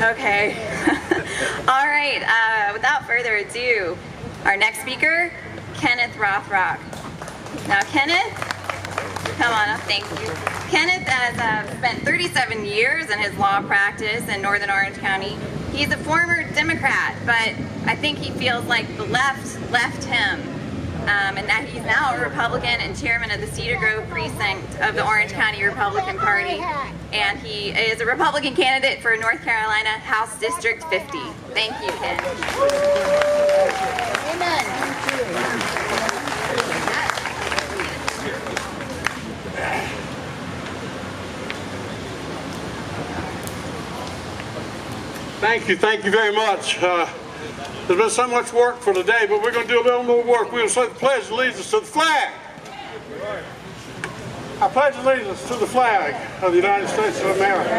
Okay. All right, without further ado, our next speaker, Kenneth Rothrock. Now, Kenneth, come on up, thank you. Kenneth has spent 37 years in his law practice in Northern Orange County. He's a former Democrat, but I think he feels like the left left him. And that he's now a Republican and chairman of the Cedar Grove precinct of the Orange County Republican Party. And he is a Republican candidate for North Carolina House District 50. Thank you, Ken. Amen. Thank you very much. There's been so much work for today, but we're going to do a little more work. We're going to say the Pledge of Allegiance to the flag. I pledge allegiance to the flag of the United States of America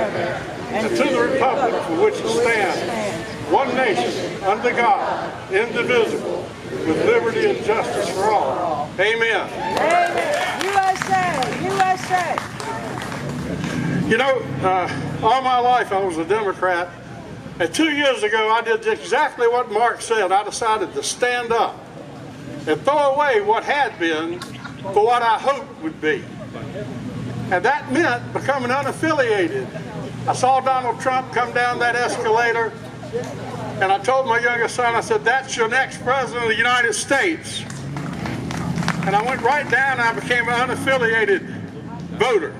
and to the republic for which it stands, one nation, under God, indivisible, with liberty and justice for all. Amen. Amen. USA! USA! You know, all my life I was a Democrat. And 2 years ago, I did exactly what Mark said. I decided to stand up and throw away what had been for what I hoped would be. And that meant becoming unaffiliated. I saw Donald Trump come down that escalator, and I told my youngest son, I said, "That's your next president of the United States." And I went right down and I became an unaffiliated voter.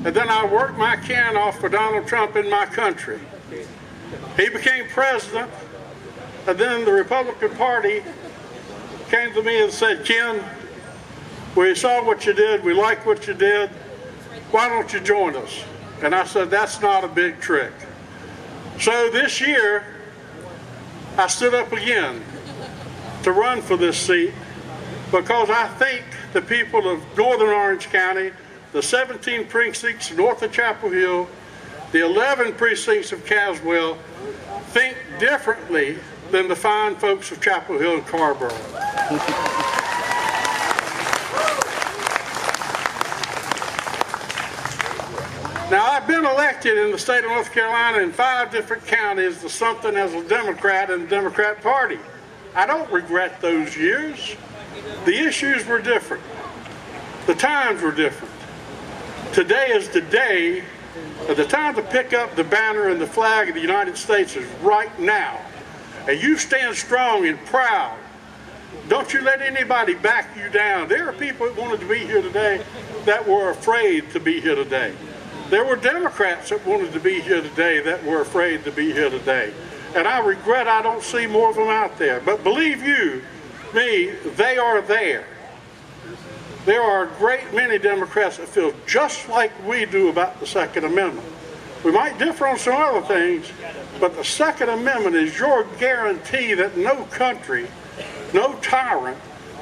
And then I worked my can off for Donald Trump in my country. He became president, and then the Republican Party came to me and said, "Ken, we saw what you did, we like what you did, why don't you join us?" And I said, "That's not a big trick." So this year, I stood up again to run for this seat because I think the people of Northern Orange County, the 17 precincts north of Chapel Hill, the 11 precincts of Caswell, think differently than the fine folks of Chapel Hill and Carrboro. Now, I've been elected in the state of North Carolina in 5 different counties to something as a Democrat in the Democrat Party. I don't regret those years. The issues were different. The times were different. Today is the day. The time to pick up the banner and the flag of the United States is right now. And you stand strong and proud. Don't you let anybody back you down. There are people that wanted to be here today that were afraid to be here today. There were Democrats that wanted to be here today that were afraid to be here today. And I regret I don't see more of them out there. But believe you me, they are there. There are a great many Democrats that feel just like we do about the Second Amendment. We might differ on some other things, but the Second Amendment is your guarantee that no country, no tyrant,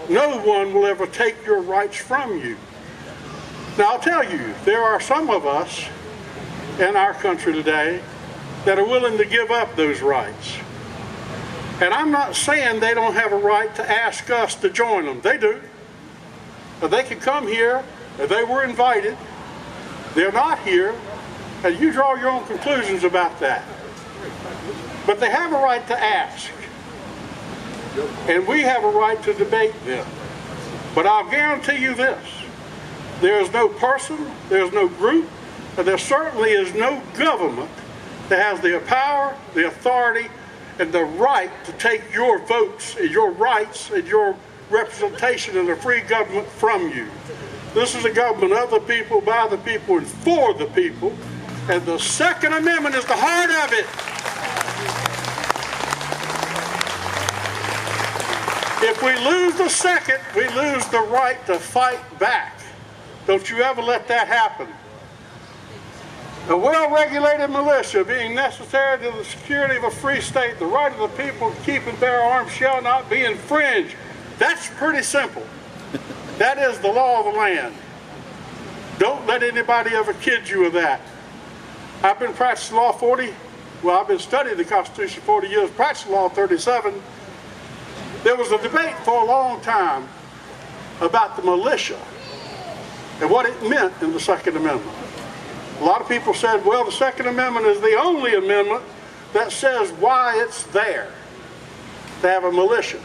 no one will ever take your rights from you. Now, I'll tell you, there are some of us in our country today that are willing to give up those rights. And I'm not saying they don't have a right to ask us to join them. They do. But they can come here, if they were invited. They're not here, and you draw your own conclusions about that. But they have a right to ask. And we have a right to debate them. But I'll guarantee you this. There is no person, there is no group, and there certainly is no government that has the power, the authority, and the right to take your votes and your rights and your representation in a free government from you. This is a government of the people, by the people, and for the people. And the Second Amendment is the heart of it. If we lose the second, we lose the right to fight back. Don't you ever let that happen. A well-regulated militia being necessary to the security of a free state, the right of the people to keep and bear arms shall not be infringed. That's pretty simple. That is the law of the land. Don't let anybody ever kid you with that. I've been practicing law I've been studying the Constitution 40 years, practicing law 37. There was a debate for a long time about the militia and what it meant in the Second Amendment. A lot of people said, well, the Second Amendment is the only amendment that says why it's there to have a militia.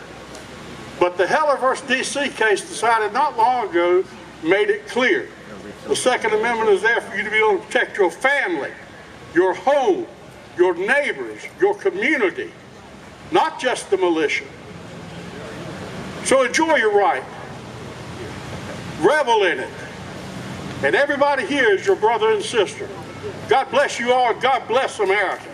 But the Heller versus D.C. case decided not long ago made it clear. The Second Amendment is there for you to be able to protect your family, your home, your neighbors, your community, not just the militia. So enjoy your right. Revel in it. And everybody here is your brother and sister. God bless you all, and God bless America.